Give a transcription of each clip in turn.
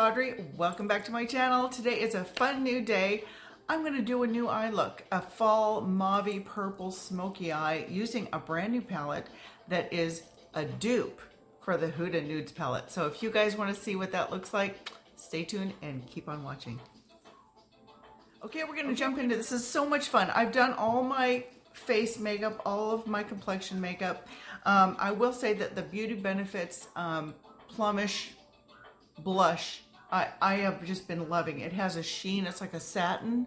Audrey. Welcome back to my channel. Today is a fun new day. I'm going to do a new eye look, a fall mauve purple smoky eye using a brand new palette that is a dupe for the Huda Nudes palette. So if you guys want to see what that looks like, stay tuned and keep on watching. Okay, we're going to jump into this. This is so much fun. I've done all my face makeup, all of my complexion makeup. I will say that the Beauty Benefits Plumish blush, I have just been loving. It has a sheen, it's like a satin,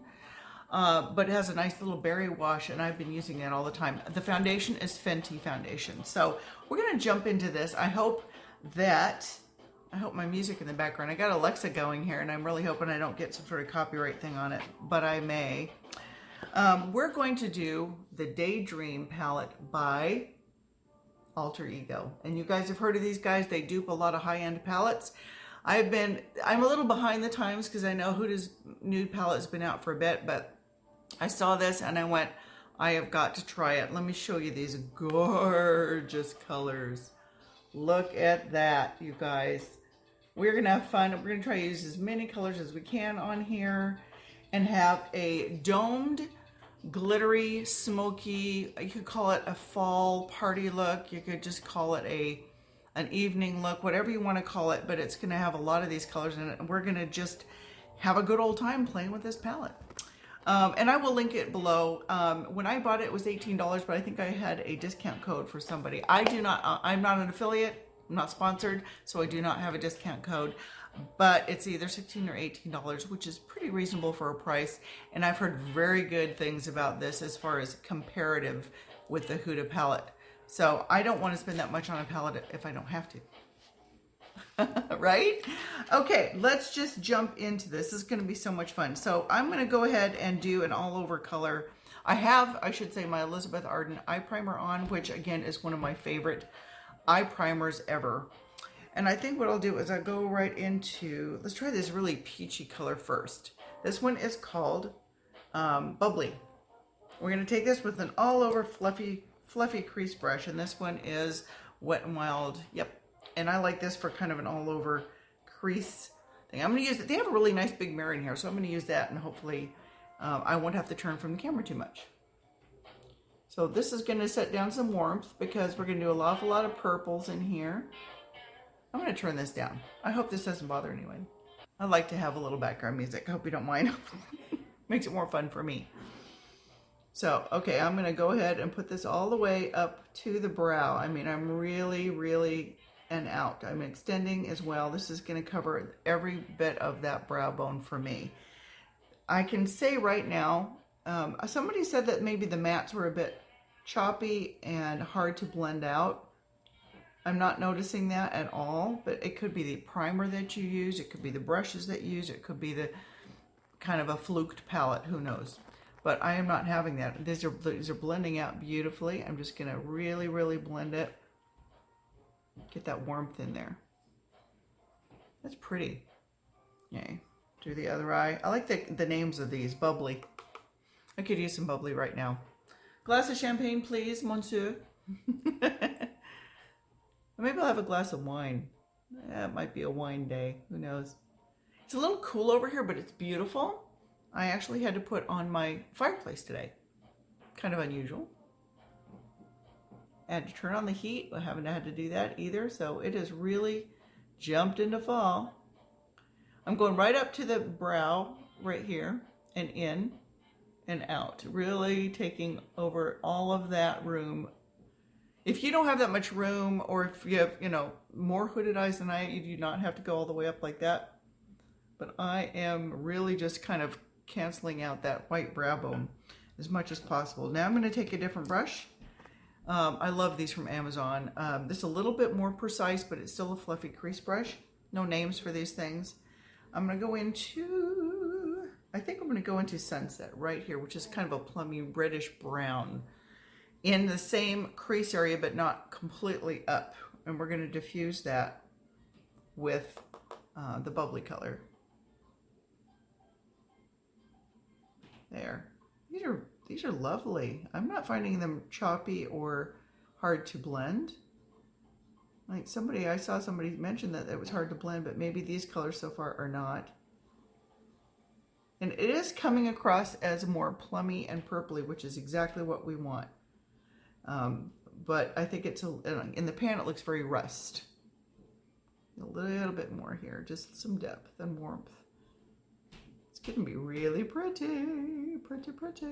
but it has a nice little berry wash, and I've been using it all the time. The foundation is Fenty foundation. So we're gonna jump into this. I hope my music in the background. I got Alexa going here, and I'm really hoping I don't get some sort of copyright thing on it, but I may. We're going to do the Daydream palette by Alter Ego. And you guys have heard of these guys. They dupe a lot of high-end palettes. I'm a little behind the times because I know Huda's nude palette has been out for a bit, but I saw this and I went, I have got to try it. Let me show you these gorgeous colors. Look at that, you guys. We're gonna have fun. We're gonna try to use as many colors as we can on here and have a domed, glittery, smoky, you could call it a fall party look. You could just call it an evening look, whatever you want to call it, but it's going to have a lot of these colors in it, and we're going to just have a good old time playing with this palette. And I will link it below. When I bought it, it was $18, but I think I had a discount code for somebody. I'm not an affiliate, I'm not sponsored, so I do not have a discount code, but it's either $16 or $18, which is pretty reasonable for a price. And I've heard very good things about this as far as comparative with the Huda palette. So I don't want to spend that much on a palette if I don't have to. Right? Okay, let's just jump into this. This is going to be so much fun. So I'm going to go ahead and do an all over color. I should say, my Elizabeth Arden eye primer on, which again is one of my favorite eye primers ever. And I think what I'll do is I'll go right into, let's try this really peachy color first. This one is called Bubbly. We're going to take this with an all over fluffy crease brush, and this one is Wet n Wild. Yep. And I like this for kind of an all over crease thing. I'm going to use it. They have a really nice big mirror in here, so I'm going to use that, and hopefully I won't have to turn from the camera too much. So this is going to set down some warmth because we're going to do an awful lot of purples in here. I'm going to turn this down. I hope this doesn't bother anyone. I like to have a little background music. I hope you don't mind. Makes it more fun for me. So, okay, I'm going to go ahead and put this all the way up to the brow. I mean, I'm really and out. I'm extending as well. This is going to cover every bit of that brow bone for me. I can say right now, somebody said that maybe the mattes were a bit choppy and hard to blend out. I'm not noticing that at all, but it could be the primer that you use. It could be the brushes that you use. It could be the kind of a fluked palette. Who knows? But I am not having that. These are blending out beautifully. I'm just going to really blend it. Get that warmth in there. That's pretty. Yay. Do the other eye. I like the names of these. Bubbly. I could use some bubbly right now. Glass of champagne, please, monsieur. Maybe I'll have a glass of wine. It might be a wine day. Who knows? It's a little cool over here, but it's beautiful. I actually had to put on my fireplace today. Kind of unusual. I had to turn on the heat. I haven't had to do that either. So it has really jumped into fall. I'm going right up to the brow right here and in and out. Really taking over all of that room. If you don't have that much room, or if you have, more hooded eyes than I, you do not have to go all the way up like that. But I am really just kind of canceling out that white brow bone as much as possible. Now I'm going to take a different brush. I love these from Amazon. This is a little bit more precise, but it's still a fluffy crease brush. No names for these things. I'm going to go into, I think I'm going to go into Sunset right here, which is kind of a plummy reddish brown in the same crease area, but not completely up. And we're going to diffuse that with the bubbly color. There. These are lovely. I'm not finding them choppy or hard to blend. Like I saw somebody mention that it was hard to blend, but maybe these colors so far are not. And it is coming across as more plummy and purpley, which is exactly what we want. But I think in the pan it looks very rust. A little bit more here, just some depth and warmth. It's gonna be really pretty, pretty, pretty.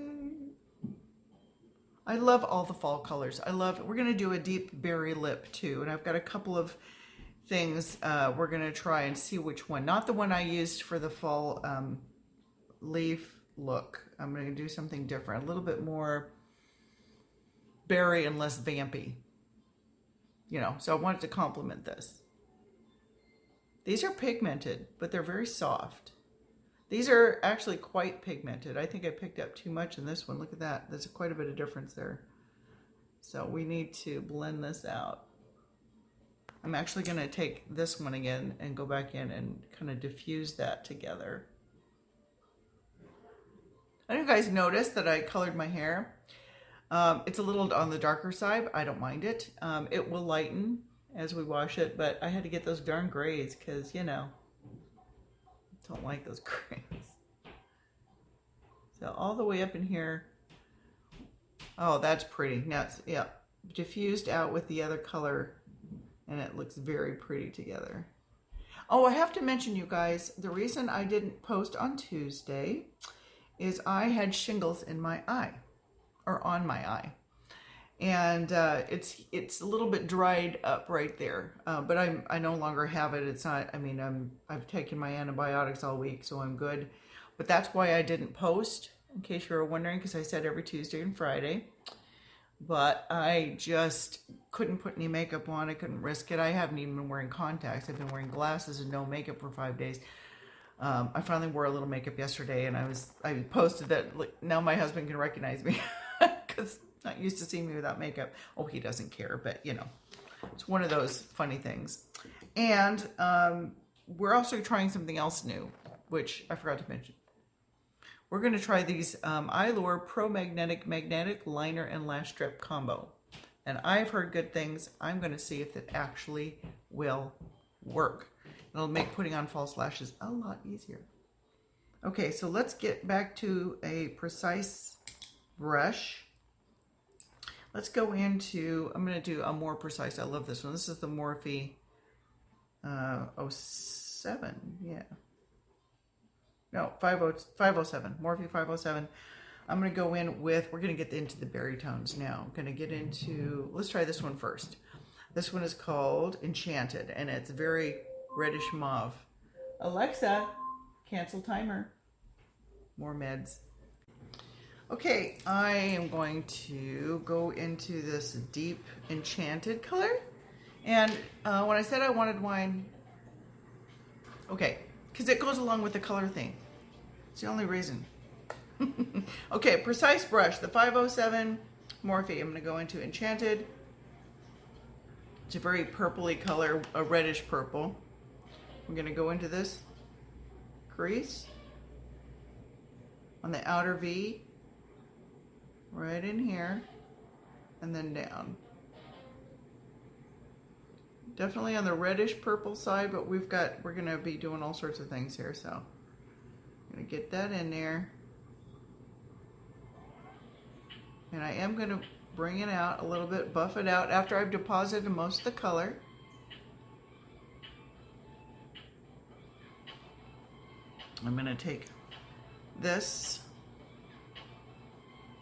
I love all the fall colors. We're gonna do a deep berry lip too, and I've got a couple of things we're gonna try and see which one. Not the one I used for the fall leaf look. I'm gonna do something different, a little bit more berry and less vampy. You know, so I wanted to complement this. These are pigmented, but they're very soft. These are actually quite pigmented. I think I picked up too much in this one. Look at that. There's quite a bit of difference there. So we need to blend this out. I'm actually going to take this one again and go back in and kind of diffuse that together. I don't know if you guys noticed that I colored my hair. It's a little on the darker side. I don't mind it. It will lighten as we wash it, but I had to get those darn grays because, you know, don't like those grays. So all the way up in here. Oh, that's pretty. Now it's, yeah, diffused out with the other color, and it looks very pretty together. Oh, I have to mention, you guys, the reason I didn't post on Tuesday is I had shingles in my eye, or on my eye. And it's a little bit dried up right there, but I no longer have it. It's not. I mean, I've taken my antibiotics all week, so I'm good. But that's why I didn't post, in case you were wondering, because I said every Tuesday and Friday. But I just couldn't put any makeup on. I couldn't risk it. I haven't even been wearing contacts. I've been wearing glasses and no makeup for 5 days. I finally wore a little makeup yesterday, and I posted that. Like, now my husband can recognize me because. Not used to seeing me without makeup. Oh, he doesn't care, but you know, it's one of those funny things. And we're also trying something else new, which I forgot to mention. We're going to try these Eylure Magnetic Liner and Lash Strip Combo. And I've heard good things. I'm going to see if it actually will work. It'll make putting on false lashes a lot easier. Okay, so let's get back to a precise brush. Let's go into, I'm going to do a more precise. I love this one. This is the Morphe 07. Yeah. No, 507. Morphe 507. I'm going to go in with, we're going to get into the berry tones now. I'm going to get into, let's try this one first. This one is called Enchanted, and it's very reddish mauve. Alexa, cancel timer. More meds. Okay, I am going to go into this deep Enchanted color. And when I said I wanted wine, okay, because it goes along with the color theme. It's the only reason. Okay, precise brush, the 507 Morphe. I'm going to go into Enchanted. It's a very purpley color, a reddish purple. I'm going to go into this crease on the outer V. Right in here, and then down. Definitely on the reddish purple side, but we're gonna be doing all sorts of things here, so I'm gonna get that in there. And I am gonna bring it out a little bit, buff it out after I've deposited most of the color. I'm gonna take this,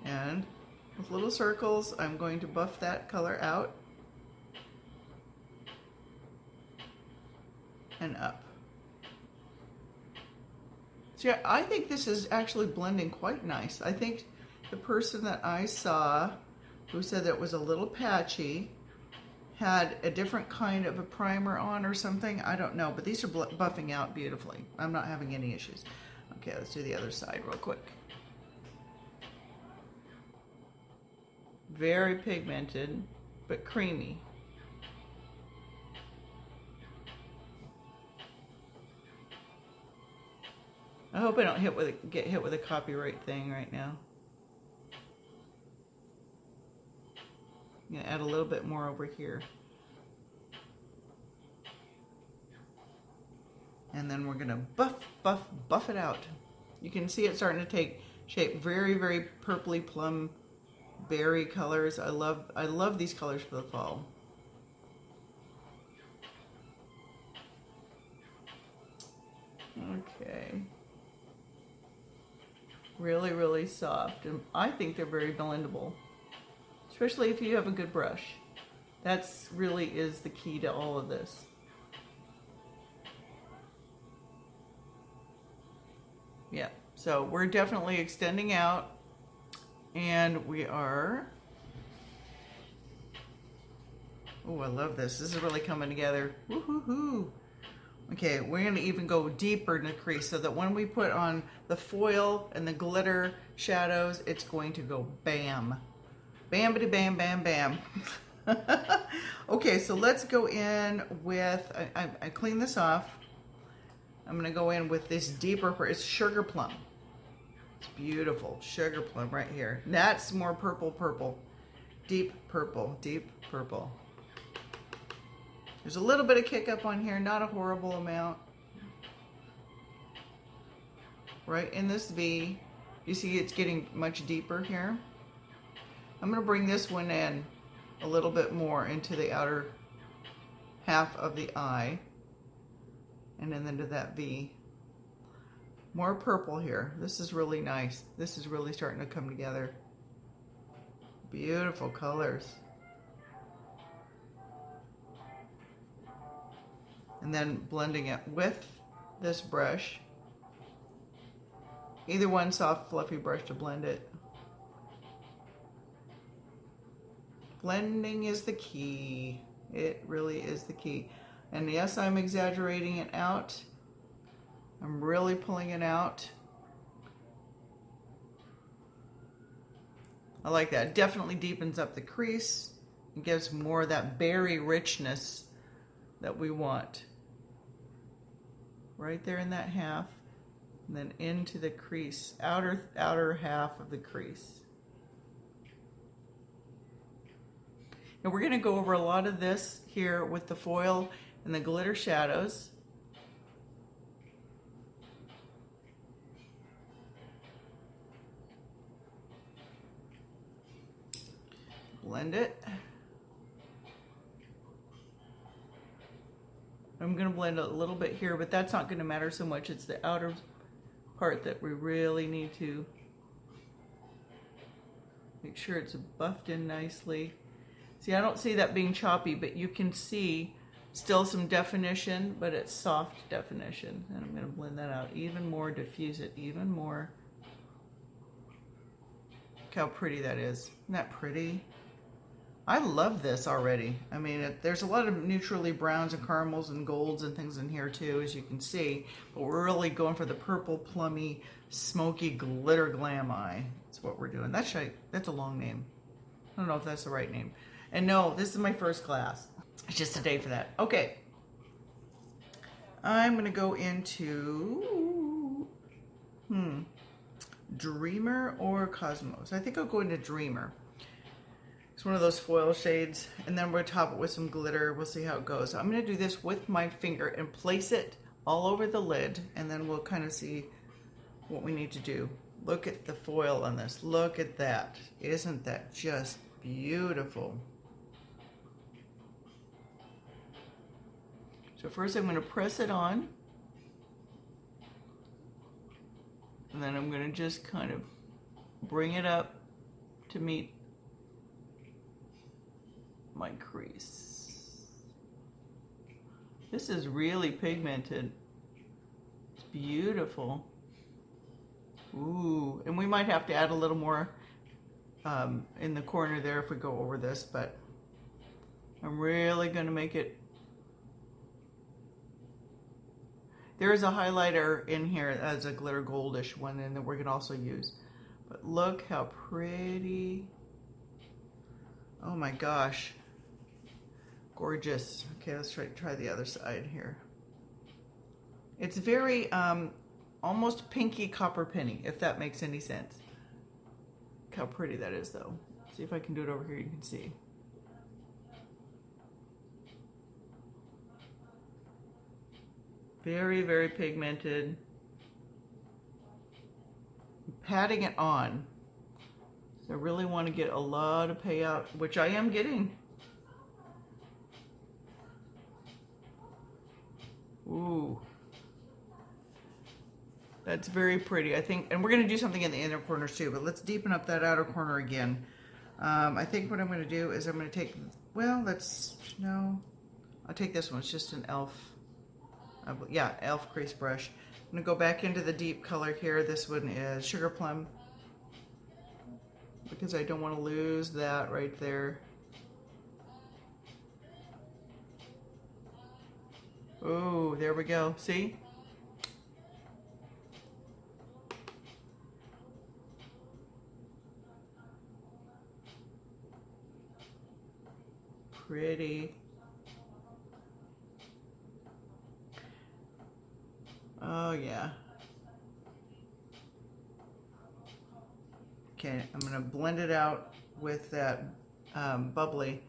and with little circles, I'm going to buff that color out and up. So yeah, I think this is actually blending quite nice. I think the person that I saw who said that it was a little patchy had a different kind of a primer on or something. I don't know, but these are buffing out beautifully. I'm not having any issues. Okay, let's do the other side real quick. Very pigmented, but creamy. I hope I don't get hit with a copyright thing right now. I'm gonna add a little bit more over here. And then we're gonna buff it out. You can see it starting to take shape. Very, very purpley plum berry colors. I love these colors for the fall. Okay. Really, really soft. And I think they're very blendable, especially if you have a good brush. That's really is the key to all of this. Yeah, so we're definitely extending out, and we are, oh, I love this. This is really coming together. Woo-hoo-hoo. Okay, we're gonna even go deeper in the crease so that when we put on the foil and the glitter shadows, it's going to go bam. Bam-bitty bam, bam, bam. Okay, so let's go in with, I clean this off. I'm gonna go in with this deeper, it's sugar plum. It's beautiful, sugar plum right here. That's more purple, purple. Deep purple, deep purple. There's a little bit of kick up on here, not a horrible amount. Right in this V, you see it's getting much deeper here. I'm gonna bring this one in a little bit more into the outer half of the eye. And then into that V. More purple here. This is really nice. This is really starting to come together. Beautiful colors. And then blending it with this brush. Either one soft, fluffy brush to blend it. Blending is the key. It really is the key. And yes, I'm exaggerating it out. I'm really pulling it out. I like that. It definitely deepens up the crease and gives more of that berry richness that we want. Right there in that half, and then into the crease, outer half of the crease. And we're gonna go over a lot of this here with the foil and the glitter shadows. Blend it. I'm going to blend a little bit here, but that's not going to matter so much. It's the outer part that we really need to make sure it's buffed in nicely. See, I don't see that being choppy, but you can see still some definition, but it's soft definition. And I'm going to blend that out even more, diffuse it even more. Look how pretty that is. Isn't that pretty? I love this already. I mean, there's a lot of neutrally browns and caramels and golds and things in here too, as you can see. But we're really going for the purple, plummy, smoky glitter glam eye. That's what we're doing. That's a long name. I don't know if that's the right name. And no, this is my first class. It's just a day for that. Okay. I'm going to go into Dreamer or Cosmos. I think I'll go into Dreamer. It's one of those foil shades, and then we'll top it with some glitter. We'll see how it goes. I'm going to do this with my finger and place it all over the lid, and then we'll kind of see what we need to do. Look at the foil on this. Look at that. Isn't that just beautiful? So first I'm going to press it on, and then I'm going to just kind of bring it up to meet my crease. This is really pigmented. It's beautiful. Ooh, and we might have to add a little more in the corner there if we go over this, but I'm really going to make it. There is a highlighter in here as a glitter goldish one, and that we're going to also use. But look how pretty. Oh my gosh. Gorgeous. Okay, let's try the other side here. It's very almost pinky copper penny, if that makes any sense. Look how pretty that is though. See if I can do it over here, you can see. Very, very pigmented. I'm patting it on. So I really want to get a lot of payout, which I am getting. Ooh. That's very pretty, I think. And we're going to do something in the inner corners too, but let's deepen up that outer corner again. I think what I'm going to do is I'm going to take, well, no. I'll take this one. It's just an e.l.f. Yeah, e.l.f. crease brush. I'm going to go back into the deep color here. This one is Sugar Plum, because I don't want to lose that right there. Oh, there we go. See? Pretty. Oh, yeah. Okay, I'm going to blend it out with that bubbly.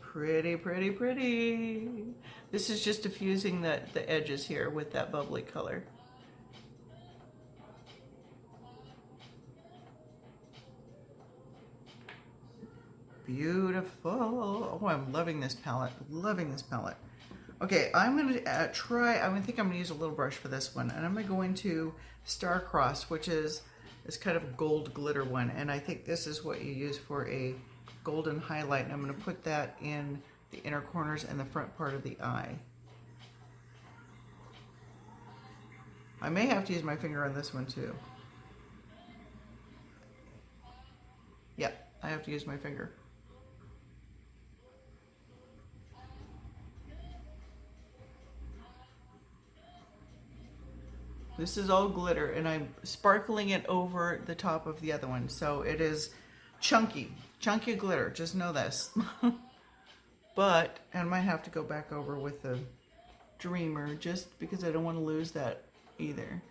Pretty, pretty, pretty. This is just diffusing the edges here with that bubbly color. Beautiful. Oh, I'm loving this palette. Loving this palette. Okay, I'm going to I think I'm going to use a little brush for this one. And I'm going to go into Starcrossed, which is this kind of gold glitter one. And I think this is what you use for a golden highlight. And I'm going to put that in the inner corners and the front part of the eye. I may have to use my finger on this one too. Yep, I have to use my finger. This is all glitter, and I'm sparkling it over the top of the other one. So it is chunky glitter, just know this. But I might have to go back over with the Dreamer just because I don't want to lose that either.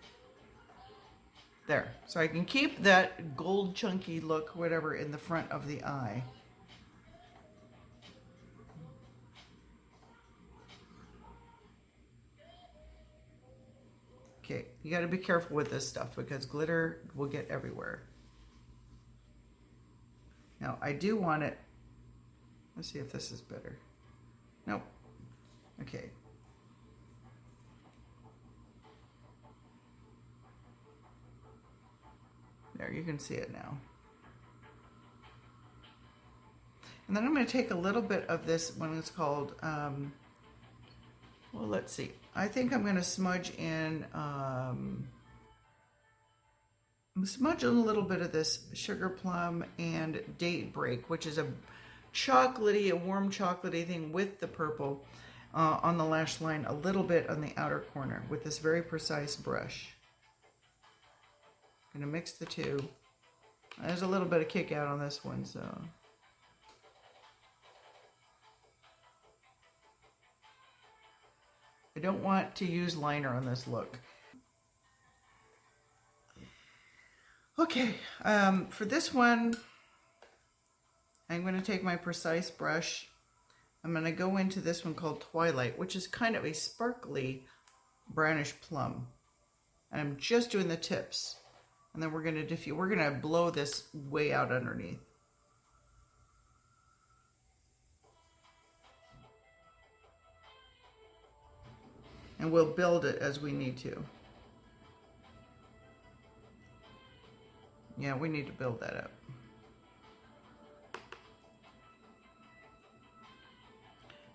There, so I can keep that gold chunky look, whatever, in the front of the eye. Okay, you got to be careful with this stuff because glitter will get everywhere. Now, I do want it, let's see if this is better. Nope. Okay. There, you can see it now. And then I'm going to take a little bit of this one. It's called, well, let's see. I think I'm going to smudge in, smudge in a little bit of this Sugar Plum and Date Break, which is a warm chocolatey thing with the purple on the lash line, a little bit on the outer corner with this very precise brush. I'm going to mix the two. There's a little bit of kick out on this one, so. I don't want to use liner on this look. Okay, for this one, I'm going to take my precise brush. I'm going to go into this one called Twilight, which is kind of a sparkly brownish plum. And I'm just doing the tips. And then we're going to blow this way out underneath. And we'll build it as we need to. Yeah, we need to build that up.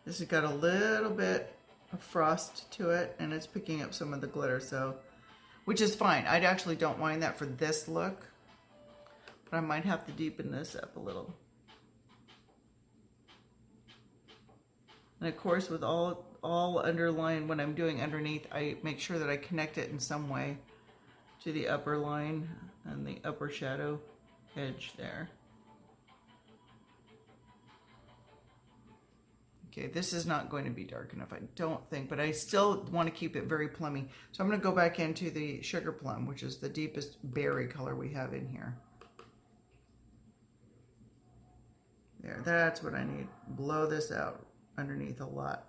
This has got a little bit of frost to it, and it's picking up some of the glitter, so, which is fine. I actually don't mind that for this look, but I might have to deepen this up a little. And of course, with all underline, when I'm doing underneath, I make sure that I connect it in some way to the upper line and the upper shadow edge there. Okay, this is not going to be dark enough, I don't think, but I still want to keep it very plummy. So I'm going to go back into the Sugar Plum, which is the deepest berry color we have in here. There, that's what I need. Blow this out underneath a lot.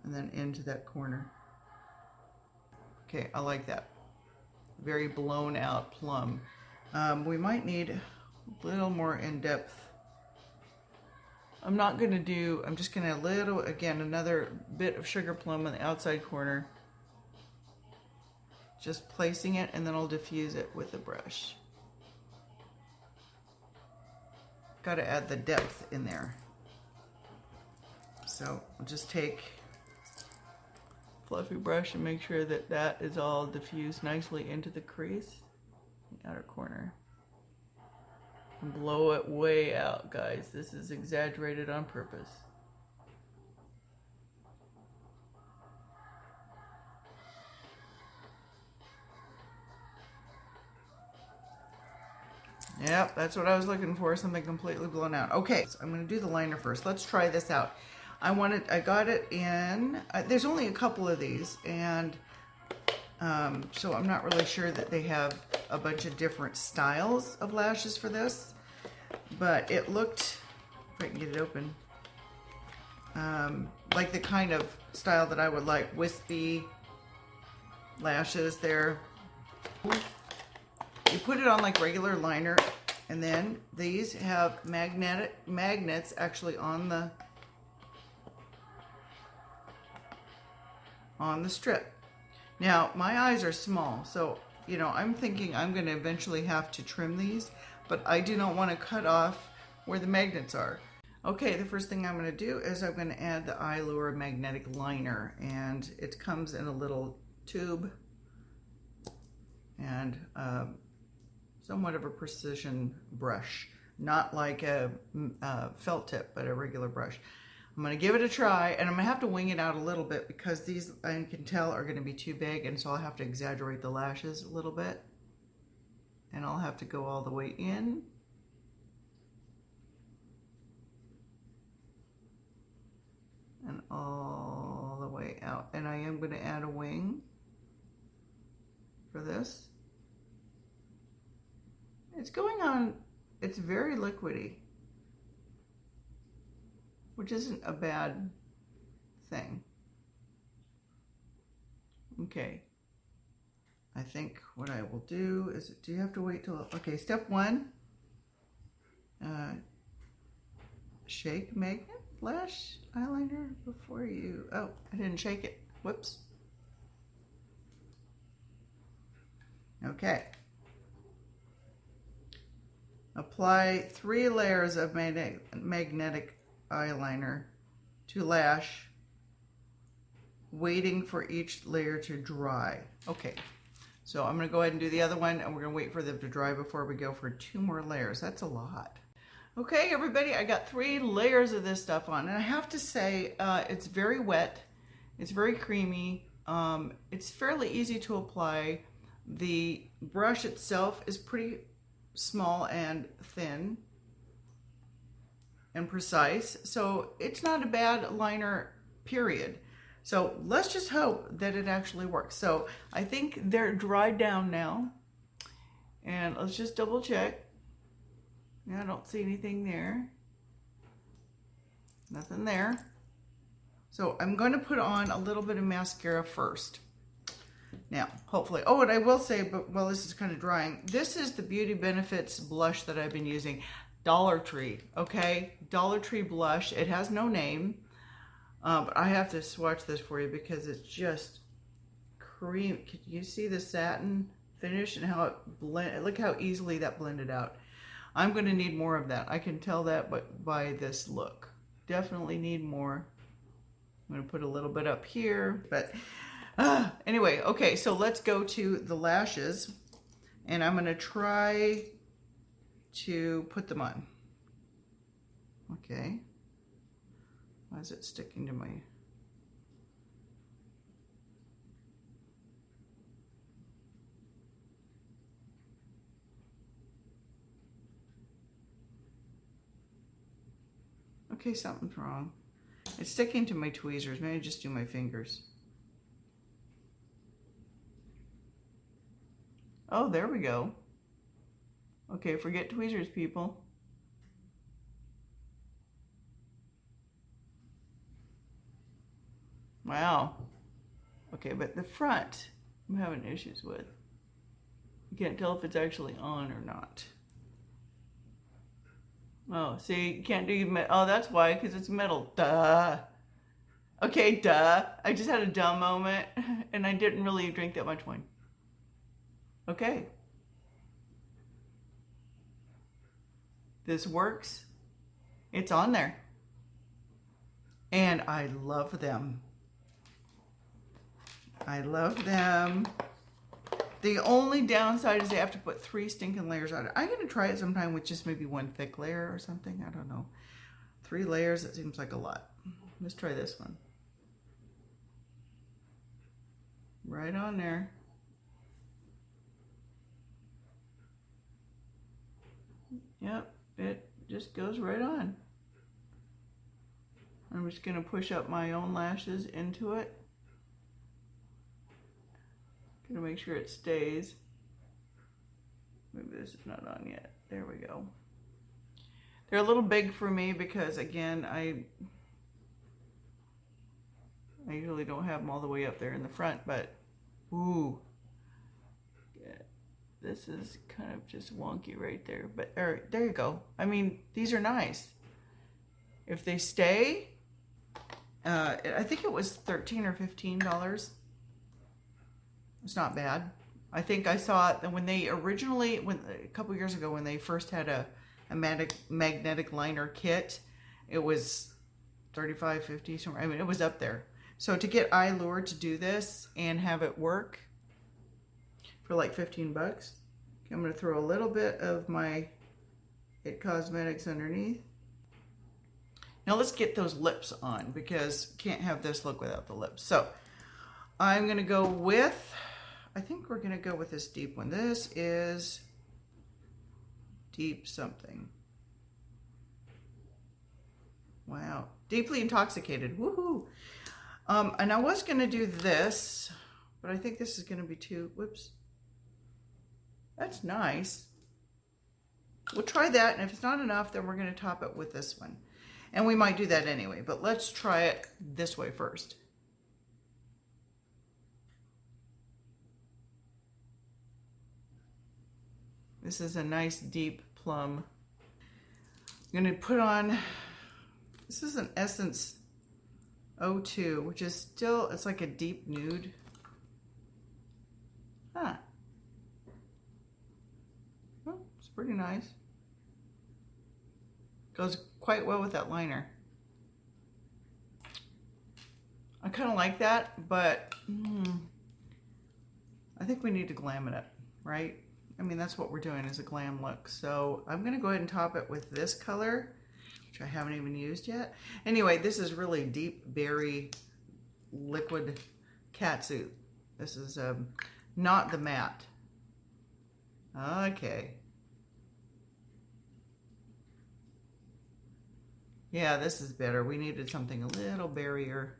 And then into that corner. Okay, I like that. Very blown out plum. We might need a little more in-depth. I'm just gonna again, another bit of sugar plum on the outside corner. Just placing it, and then I'll diffuse it with the brush. Got to add the depth in there. So I'll just take a fluffy brush and make sure that that is all diffused nicely into the crease, the outer corner. And blow it way out, guys. This is exaggerated on purpose. Yep, that's what I was looking for, something completely blown out. Okay, so I'm going to do the liner first. Let's try this out. I got it in, there's only a couple of these, and so I'm not really sure that they have a bunch of different styles of lashes for this, but it looked, if I can get it open, like the kind of style that I would like, wispy lashes there. You put it on like regular liner, and then these have magnets actually on the strip. Now my eyes are small, so you know I'm thinking I'm going to eventually have to trim these, but I do not want to cut off where the magnets are. Okay, the first thing I'm going to do is I'm going to add the Eylure Magnetic liner, and it comes in a little tube and somewhat of a precision brush, not like a felt tip, but a regular brush. I'm going to give it a try, and I'm going to have to wing it out a little bit because these, I can tell, are going to be too big, and so I'll have to exaggerate the lashes a little bit, and I'll have to go all the way in. And all the way out. And I am going to add a wing for this. It's going on, it's very liquidy, which isn't a bad thing. Okay. I think what I will do is, do you have to wait till, okay, step one, shake magnet lash eyeliner before you, oh, I didn't shake it, whoops. Okay. Apply 3 layers of magnetic eyeliner to lash, waiting for each layer to dry. Okay, so I'm going to go ahead and do the other one, and we're going to wait for them to dry before we go for 2 more layers. That's a lot. Okay, everybody, I got 3 layers of this stuff on, and I have to say it's very wet. It's very creamy. It's fairly easy to apply. The brush itself is pretty small and thin and precise, so it's not a bad liner, period. So let's just hope that it actually works. So I think they're dried down now, and let's just double check. Yeah, I don't see anything there. Nothing there. So I'm going to put on a little bit of mascara first. Now, hopefully, oh, and I will say, but while this is kind of drying, this is the Beauty Benefits blush that I've been using. Dollar Tree, okay? Dollar Tree blush. It has no name, but I have to swatch this for you because it's just cream. Can you see the satin finish and how it blend? Look how easily that blended out. I'm going to need more of that. I can tell that by this look. Definitely need more. I'm going to put a little bit up here, but anyway, okay, so let's go to the lashes, and I'm going to try to put them on. Okay. Why is it sticking to my... Okay, something's wrong. It's sticking to my tweezers. Maybe just do my fingers. Oh, there we go. Okay, forget tweezers, people. Wow. Okay, but the front, I'm having issues with. You can't tell if it's actually on or not. Oh, see, you can't do, oh, that's why, because it's metal. Duh. Okay, duh. I just had a dumb moment, and I didn't really drink that much wine. Okay. This works. It's on there. And I love them. I love them. The only downside is they have to put 3 stinking layers on it. I'm going to try it sometime with just maybe 1 thick layer or something. I don't know. 3 layers, it seems like a lot. Let's try this one. Right on there. Yep, it just goes right on. I'm just going to push up my own lashes into it. Gonna make sure it stays. Maybe this is not on yet. There we go. They're a little big for me because, again, I usually don't have them all the way up there in the front, but ooh, yeah, this is kind of just wonky right there. But there you go. I mean, these are nice. If they stay, I think it was $13 or $15. It's not bad. I think I saw it when they originally, a couple years ago, when they first had a magnetic liner kit, it was $35, $50 somewhere. I mean, it was up there. So to get Eylure to do this and have it work for like 15 bucks, I'm going to throw a little bit of my It Cosmetics underneath. Now let's get those lips on, because can't have this look without the lips. So I'm going to go with, I think we're going to go with this deep one. This is deep something. Wow. Deeply Intoxicated. Woohoo. And I was going to do this, but I think this is going to be too, whoops. That's nice. We'll try that, and if it's not enough, then we're going to top it with this one. And we might do that anyway, but let's try it this way first. This is a nice deep plum. I'm going to put on, this is an Essence 02, which is still, it's like a deep nude. Huh. Oh, it's pretty nice. Goes quite well with that liner. I kind of like that, but I think we need to glam it up, right? I mean, that's what we're doing, is a glam look. So I'm going to go ahead and top it with this color, which I haven't even used yet. Anyway, this is really deep berry liquid catsuit. This is not the matte. Okay. Yeah, this is better. We needed something a little berrier.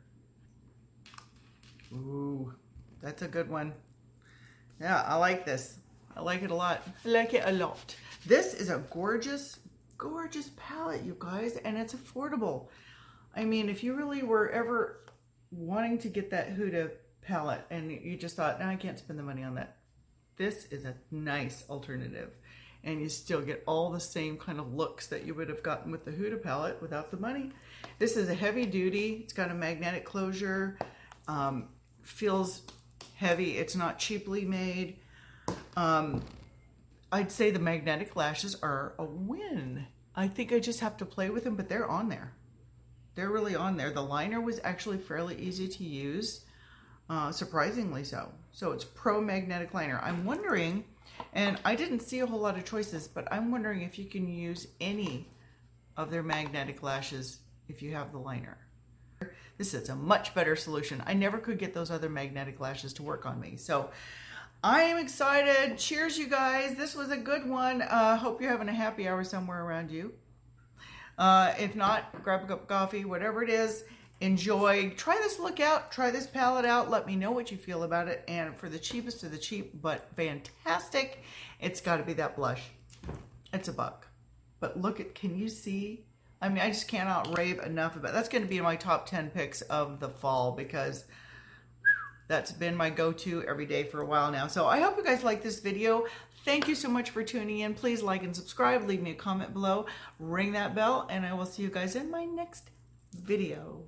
Ooh, that's a good one. Yeah, I like this. I like it a lot. I like it a lot. This is a gorgeous, gorgeous palette, you guys, and it's affordable. I mean, if you really were ever wanting to get that Huda palette and you just thought, no, I can't spend the money on that, this is a nice alternative. And you still get all the same kind of looks that you would have gotten with the Huda palette without the money. This is a heavy duty. It's got a magnetic closure. Feels heavy. It's not cheaply made. I'd say the magnetic lashes are a win. I think I just have to play with them, but they're on there. They're really on there. The liner was actually fairly easy to use, surprisingly so. So it's Pro Magnetic Liner. I'm wondering, and I didn't see a whole lot of choices, but I'm wondering if you can use any of their magnetic lashes if you have the liner. This is a much better solution. I never could get those other magnetic lashes to work on me. So I am excited. Cheers, you guys. This was a good one. Hope you're having a happy hour somewhere around you. If not, grab a cup of coffee, whatever it is. Enjoy. Try this look out. Try this palette out. Let me know what you feel about it. And for the cheapest of the cheap, but fantastic, it's got to be that blush. It's $1. But look at, can you see? I mean, I just cannot rave enough about it. That's going to be in my top 10 picks of the fall because that's been my go-to every day for a while now. So I hope you guys like this video. Thank you so much for tuning in. Please like and subscribe. Leave me a comment below. Ring that bell, and I will see you guys in my next video.